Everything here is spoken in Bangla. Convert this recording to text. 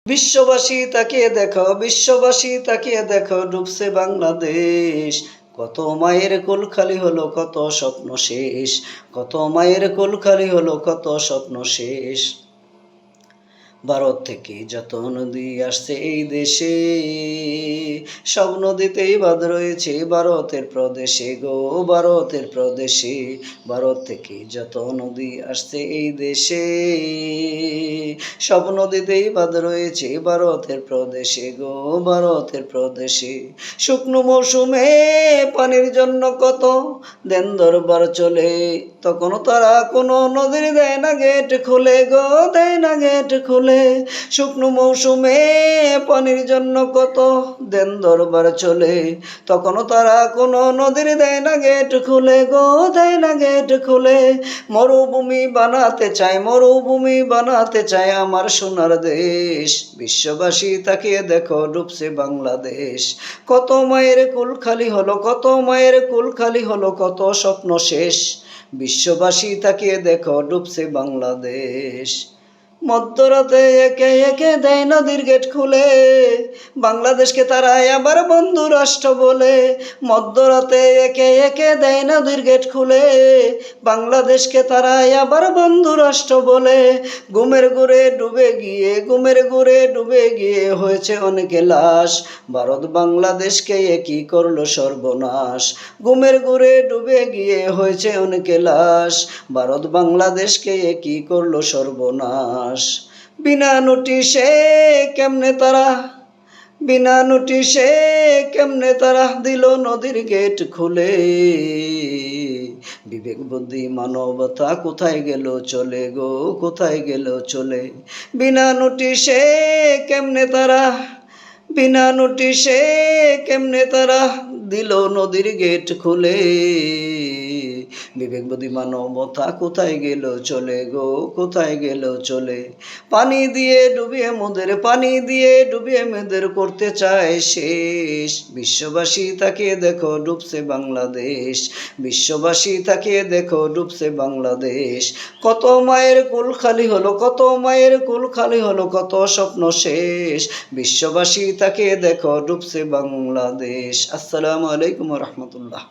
বিশ্ববাসী তাকিয়ে দেখো, বিশ্ববাসী তাকিয়ে দেখো, ডুবছে বাংলাদেশ। কত মায়ের কোল খালি হলো, কত স্বপ্ন শেষ। কত মায়ের কোল খালি হলো, কত স্বপ্ন শেষ। ভারত থেকে যত নদী আসছে এই দেশে, সব নদীতেই বাঁধ রয়েছে ভারতের প্রদেশে গো, ভারতের প্রদেশে। ভারত থেকে যত নদী আসছে এই দেশে, সব নদীতেই বাঁধ রয়েছে ভারতের প্রদেশে গো, ভারতের প্রদেশে। শুকনো মৌসুমে পানির জন্য কত দেন দরবার চলে, তখন তারা কোনো নদীর দেয় না গেট খুলে গো, দেয় না গেট খুলে। শুকনো মৌসুমে পানির জন্য কত দেন দরবার চলে, তখন তারা কোনো নদীর দেয় না গেট খুলে গো, দেয় না গেট খুলে। মরুভূমি বানাতে চায়, মরুভূমি বানাতে চায় আমার সোনার দেশ। বিশ্ববাসী তাকিয়ে দেখো, ডুবছে বাংলাদেশ। কত মায়ের কুল খালি হলো, কত মায়ের কুল খালি হলো, কত স্বপ্ন শেষ। বিশ্ববাসী তাকিয়ে দেখো, ডুবছে বাংলাদেশ। মধ্যরাতে একে একে দেয় নদীর গেট খুলে, বাংলাদেশকে তারা আবার বন্ধু রাষ্ট্র বলে। মধ্যরাতে একে একে দেয় নদীর গেট খুলে, বাংলাদেশকে তারা আবার বন্ধু রাষ্ট্র বলে। ঘুমের ঘুরে ডুবে গিয়ে, ঘুমের ঘুরে ডুবে গিয়ে হয়েছে অনেকে লাশ। ভারত বাংলাদেশকে একই করলো সর্বনাশ। ঘুমের ঘুরে ডুবে গিয়ে হয়েছে অনেকে লাশ, ভারত বাংলাদেশকে একই করলো সর্বনাশ। বিনা নোটিশে কেমনে তারা, বিনা নোটিশে কেমনে তারা দিল নদীর গেট খুলে। বিবেক বুদ্ধি মানবতা কোথায় গেল চলে গো, কোথায় গেল চলে। বিনা নোটিশে কেমনে তারা, বিনা নোটিশে কেমনে তারা দিল নদীর গেট খুলে। বিবেক বুদ্ধি মানবতা কোথায় গেল চলে গো, কোথায় গেল চলে। পানি দিয়ে ডুবিয়ে মোদের, পানি দিয়ে ডুবিয়ে মেয়েদের করতে চায় শেষ। বিশ্ববাসী তাকিয়ে দেখো, ডুবছে বাংলাদেশ। বিশ্ববাসী তাকিয়ে দেখো, ডুবছে বাংলাদেশ। কত মায়ের কুল খালি হলো, কত মায়ের কুল খালি হলো, কত স্বপ্ন শেষ। বিশ্ববাসী তাকিয়ে দেখো, ডুবছে বাংলাদেশ। আসসালামু আলাইকুম ওয়া রাহমাতুল্লাহ।